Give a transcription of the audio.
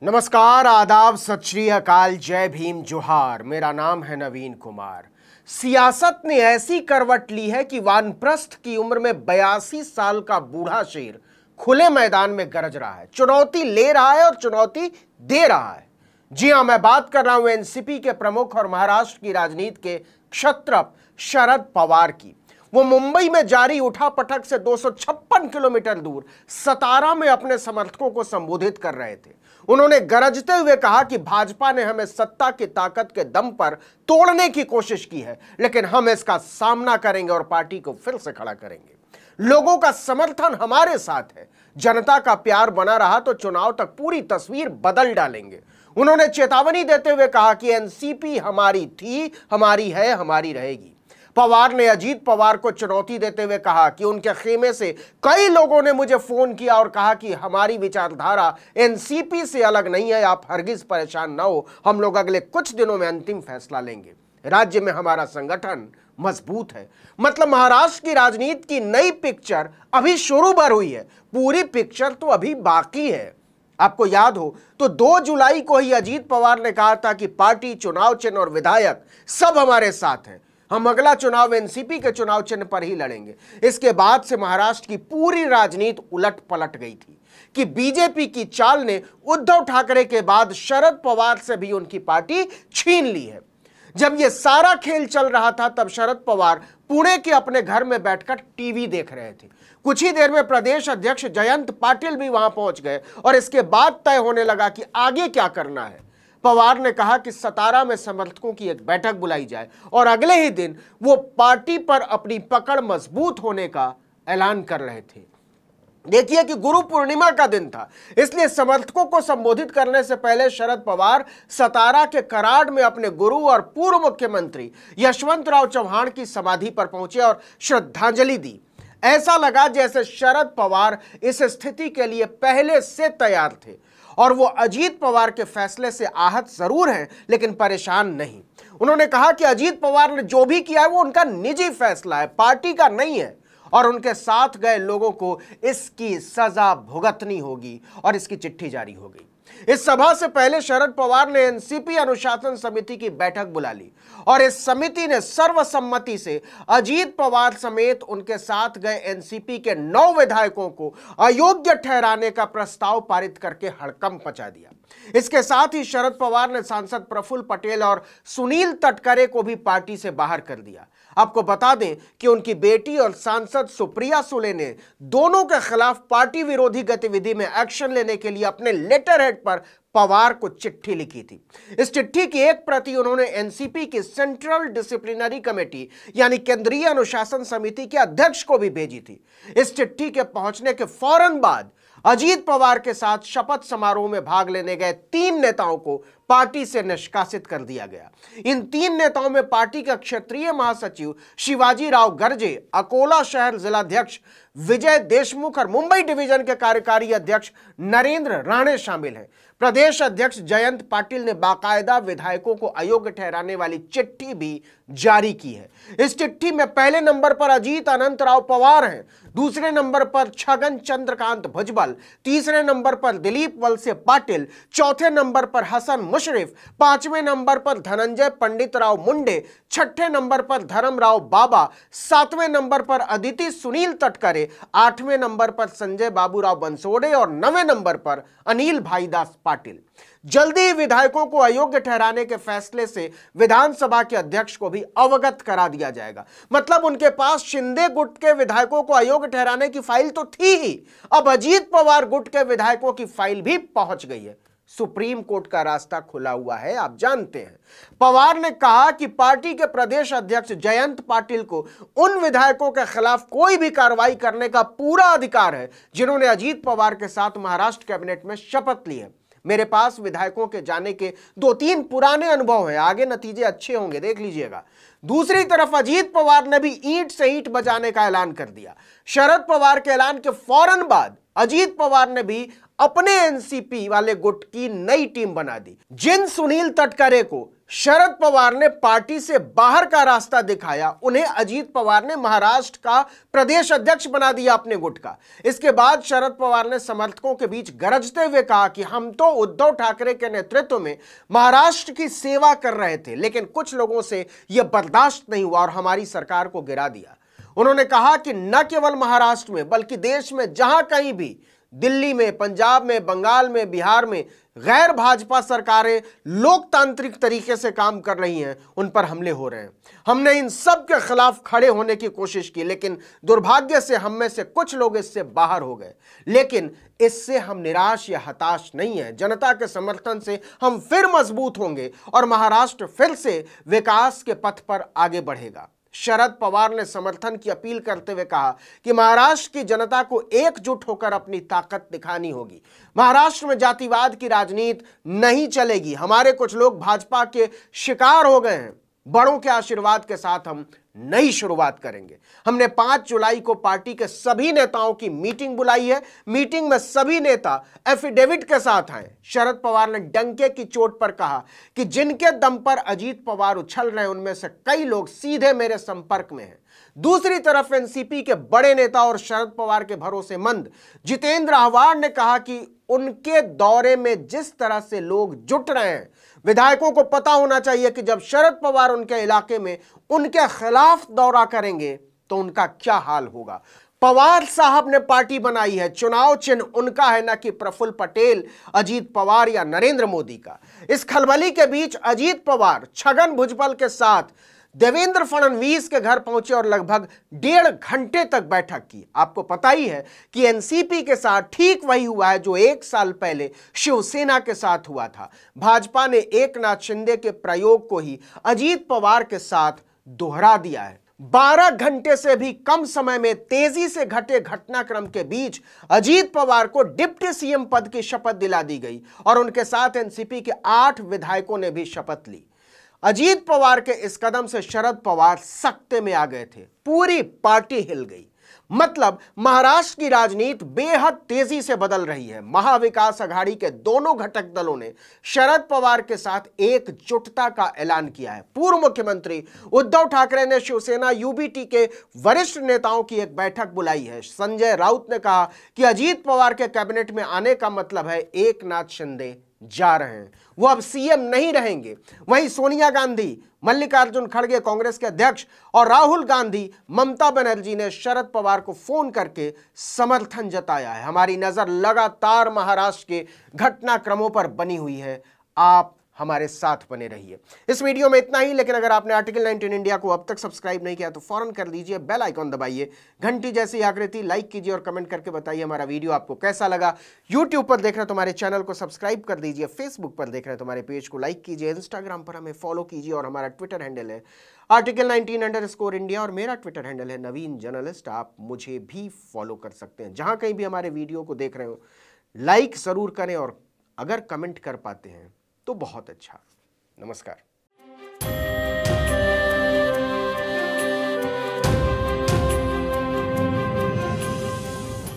नमस्कार, आदाब, सत श्री अकाल, जय भीम, जोहार। मेरा नाम है नवीन कुमार। सियासत ने ऐसी करवट ली है कि वानप्रस्थ की उम्र में 82 साल का बूढ़ा शेर खुले मैदान में गरज रहा है, चुनौती ले रहा है और चुनौती दे रहा है। जी हां, मैं बात कर रहा हूं एनसीपी के प्रमुख और महाराष्ट्र की राजनीति के क्षत्रप शरद पवार की। वो मुंबई में जारी उठापटक से 256 किलोमीटर दूर सतारा में अपने समर्थकों को संबोधित कर रहे थे। उन्होंने गरजते हुए कहा कि भाजपा ने हमें सत्ता की ताकत के दम पर तोड़ने की कोशिश की है, लेकिन हम इसका सामना करेंगे और पार्टी को फिर से खड़ा करेंगे। लोगों का समर्थन हमारे साथ है, जनता का प्यार बना रहा तो चुनाव तक पूरी तस्वीर बदल डालेंगे। उन्होंने चेतावनी देते हुए कहा कि एनसीपी हमारी थी, हमारी है, हमारी रहेगी। पवार ने अजीत पवार को चुनौती देते हुए कहा कि उनके खेमे से कई लोगों ने मुझे फोन किया और कहा कि हमारी विचारधारा एनसीपी से अलग नहीं है, आप हरगिज परेशान न हो, हम लोग अगले कुछ दिनों में अंतिम फैसला लेंगे। राज्य में हमारा संगठन मजबूत है। मतलब महाराष्ट्र की राजनीति की नई पिक्चर अभी शुरू भर हुई है, पूरी पिक्चर तो अभी बाकी है। आपको याद हो तो 2 जुलाई को ही अजीत पवार ने कहा था कि पार्टी, चुनाव चिन्ह और विधायक सब हमारे साथ हैं, हम अगला चुनाव एनसीपी के चुनाव चिन्ह पर ही लड़ेंगे। इसके बाद से महाराष्ट्र की पूरी राजनीति उलट पलट गई थी कि बीजेपी की चाल ने उद्धव ठाकरे के बाद शरद पवार से भी उनकी पार्टी छीन ली है। जब यह सारा खेल चल रहा था तब शरद पवार पुणे के अपने घर में बैठकर टीवी देख रहे थे। कुछ ही देर में प्रदेश अध्यक्ष जयंत पाटिल भी वहां पहुंच गए और इसके बाद तय होने लगा कि आगे क्या करना है। पवार ने कहा कि सतारा में समर्थकों की एक बैठक बुलाई जाए और अगले ही दिन वो पार्टी पर अपनी पकड़ मजबूत होने का ऐलान कर रहे थे। देखिए कि गुरु पूर्णिमा का दिन था, इसलिए समर्थकों को संबोधित करने से पहले शरद पवार सतारा के कराड़ में अपने गुरु और पूर्व मुख्यमंत्री यशवंतराव चव्हाण की समाधि पर पहुंचे और श्रद्धांजलि दी। ऐसा लगा जैसे शरद पवार इस स्थिति के लिए पहले से तैयार थे और वो अजीत पवार के फैसले से आहत जरूर हैं, लेकिन परेशान नहीं। उन्होंने कहा कि अजीत पवार ने जो भी किया है वो उनका निजी फैसला है, पार्टी का नहीं है, और उनके साथ गए लोगों को इसकी सजा भुगतनी होगी और इसकी चिट्ठी जारी हो गई। इस सभा से पहले शरद पवार ने एनसीपी अनुशासन समिति की बैठक बुला ली और इस समिति ने सर्वसम्मति से अजीत पवार समेत उनके साथ गए एनसीपी के 9 विधायकों को अयोग्य ठहराने का प्रस्ताव पारित करके हड़कंप मचा दिया। इसके साथ ही शरद पवार ने सांसद प्रफुल्ल पटेल और सुनील तटकरे को भी पार्टी से बाहर कर दिया। आपको बता दें कि उनकी बेटी और सांसद सुप्रिया सुले ने दोनों के खिलाफ पार्टी विरोधी गतिविधि में एक्शन लेने के लिए अपने लेटर हेड पर पवार को चिट्ठी लिखी थी। इस चिट्ठी की एक प्रति उन्होंने एनसीपी की सेंट्रल डिसिप्लिनरी कमेटी यानी केंद्रीय अनुशासन समिति के अध्यक्ष को भी भेजी थी। इस चिट्ठी के पहुंचने के फौरन बाद अजीत पवार के साथ शपथ समारोह में भाग लेने गए 3 नेताओं को पार्टी से निष्कासित कर दिया गया। इन 3 नेताओं में पार्टी का क्षेत्रीय महासचिव शिवाजी राव गर्जे, अकोला शहर जिलाध्यक्ष विजय देशमुख और मुंबई डिवीजन के कार्यकारी अध्यक्ष नरेंद्र राणे शामिल हैं। प्रदेश अध्यक्ष जयंत पाटिल ने बाकायदा विधायकों को अयोग्य ठहराने वाली चिट्ठी भी जारी की है। इस चिट्ठी में पहले नंबर पर अजीत अनंतराव पवार हैं, दूसरे नंबर पर छगन चंद्रकांत भुजबल, तीसरे नंबर पर दिलीप वलसे पाटिल, चौथे नंबर पर हसन मुशरिफ, 5वें नंबर पर धनंजय पंडितराव मुंडे, 6ठे नंबर पर धर्मराव बाबा, 7वें नंबर पर अदिति सुनील तटकरे, 8वें नंबर पर संजय बाबूराव बंसोड़े और 9वें नंबर पर अनिल भाईदास पाटिल। जल्दी ही विधायकों को अयोग्य ठहराने के फैसले से विधानसभा के अध्यक्ष को भी अवगत करा दिया जाएगा। मतलब उनके पास शिंदे गुट के विधायकों को अयोग्य ठहराने की फाइल तो थी ही, अब अजीत पवार गुट के विधायकों की फाइल भी पहुंच गई है। सुप्रीम कोर्ट का रास्ता खुला हुआ है, आप जानते हैं। पवार ने कहा कि पार्टी के प्रदेश अध्यक्ष जयंत पाटिल को उन विधायकों के खिलाफ कोई भी कार्रवाई करने का पूरा अधिकार है जिन्होंने अजीत पवार के साथ महाराष्ट्र कैबिनेट में शपथ ली है। मेरे पास विधायकों के जाने के 2-3 पुराने अनुभव हैं, आगे नतीजे अच्छे होंगे, देख लीजिएगा। दूसरी तरफ अजीत पवार ने भी ईंट से ईंट बजाने का ऐलान कर दिया। शरद पवार के ऐलान के फौरन बाद अजीत पवार ने भी अपने एनसीपी वाले गुट की नई टीम बना दी। जिन सुनील तटकरे को शरद पवार ने पार्टी से बाहर का रास्ता दिखाया, उन्हें अजीत पवार ने महाराष्ट्र का प्रदेश अध्यक्ष बना दिया अपने गुट का। इसके बाद शरद पवार ने समर्थकों के बीच गरजते हुए कहा कि हम तो उद्धव ठाकरे के नेतृत्व में महाराष्ट्र की सेवा कर रहे थे, लेकिन कुछ लोगों से यह बर्दाश्त नहीं हुआ और हमारी सरकार को गिरा दिया। उन्होंने कहा कि न केवल महाराष्ट्र में बल्कि देश में जहां कहीं भी, दिल्ली में, पंजाब में, बंगाल में, बिहार में गैर भाजपा सरकारें लोकतांत्रिक तरीके से काम कर रही हैं, उन पर हमले हो रहे हैं। हमने इन सब के खिलाफ खड़े होने की कोशिश की, लेकिन दुर्भाग्य से हम में से कुछ लोग इससे बाहर हो गए। लेकिन इससे हम निराश या हताश नहीं हैं। जनता के समर्थन से हम फिर मजबूत होंगे और महाराष्ट्र फिर से विकास के पथ पर आगे बढ़ेगा। शरद पवार ने समर्थन की अपील करते हुए कहा कि महाराष्ट्र की जनता को एकजुट होकर अपनी ताकत दिखानी होगी। महाराष्ट्र में जातिवाद की राजनीति नहीं चलेगी। हमारे कुछ लोग भाजपा के शिकार हो गए हैं। बड़ों के आशीर्वाद के साथ हम नई शुरुआत करेंगे। हमने 5 जुलाई को पार्टी के सभी नेताओं की मीटिंग बुलाई है। मीटिंग में सभी नेता एफिडेविट के साथ आए। शरद पवार ने डंके की चोट पर कहा कि जिनके दम पर अजीत पवार उछल रहे हैं, उनमें से कई लोग सीधे मेरे संपर्क में हैं। दूसरी तरफ एनसीपी के बड़े नेता और शरद पवार के भरोसेमंद जितेंद्र आव्हाड ने कहा कि उनके दौरे में जिस तरह से लोग जुट रहे हैं, विधायकों को पता होना चाहिए कि जब शरद पवार उनके इलाके में उनके खिलाफ दौरा करेंगे तो उनका क्या हाल होगा। पवार साहब ने पार्टी बनाई है, चुनाव चिन्ह उनका है, न कि प्रफुल्ल पटेल, अजीत पवार या नरेंद्र मोदी का। इस खलबली के बीच अजीत पवार छगन भुजबल के साथ देवेंद्र फडणवीस के घर पहुंचे और लगभग 1.5 घंटे तक बैठक की। आपको पता ही है कि एनसीपी के साथ ठीक वही हुआ है जो 1 साल पहले शिवसेना के साथ हुआ था। भाजपा ने एकनाथ शिंदे के प्रयोग को ही अजीत पवार के साथ दोहरा दिया है। 12 घंटे से भी कम समय में तेजी से घटे घटनाक्रम के बीच अजीत पवार को डिप्टी सीएम पद की शपथ दिला दी गई और उनके साथ एनसीपी के 8 विधायकों ने भी शपथ ली। अजीत पवार के इस कदम से शरद पवार सख्ते में आ गए थे। पूरी पार्टी हिल गई। मतलब महाराष्ट्र की राजनीति बेहद तेजी से बदल रही है। महाविकास अघाड़ी के दोनों घटक दलों ने शरद पवार के साथ एकजुटता का ऐलान किया है। पूर्व मुख्यमंत्री उद्धव ठाकरे ने शिवसेना यूबीटी के वरिष्ठ नेताओं की एक बैठक बुलाई है। संजय राउत ने कहा कि अजीत पवार के कैबिनेट में आने का मतलब है एकनाथ शिंदे जा रहे हैं, वो अब सीएम नहीं रहेंगे। वहीं सोनिया गांधी, मल्लिकार्जुन खड़गे कांग्रेस के अध्यक्ष और राहुल गांधी, ममता बनर्जी ने शरद पवार को फोन करके समर्थन जताया है। हमारी नजर लगातार महाराष्ट्र के घटनाक्रमों पर बनी हुई है। आप हमारे साथ बने रहिए। इस वीडियो में इतना ही, लेकिन अगर आपने आर्टिकल 19 इंडिया को अब तक सब्सक्राइब नहीं किया तो फौरन कर दीजिए, बेल आइकॉन दबाइए, घंटी जैसी आकृति लाइक कीजिए और कमेंट करके बताइए हमारा वीडियो आपको कैसा लगा। यूट्यूब पर देख रहे हैं तो हमारे चैनल को सब्सक्राइब कर दीजिए, फेसबुक पर देख रहे हैं तो हमारे पेज को लाइक कीजिए, इंस्टाग्राम पर हमें फॉलो कीजिए और हमारा ट्विटर हैंडल है आर्टिकल 19_इंडिया और मेरा ट्विटर हैंडल है नवीन जर्नलिस्ट। आप मुझे भी फॉलो कर सकते हैं। जहां कहीं भी हमारे वीडियो को देख रहे हो लाइक जरूर करें और अगर कमेंट कर पाते हैं तो बहुत अच्छा। नमस्कार।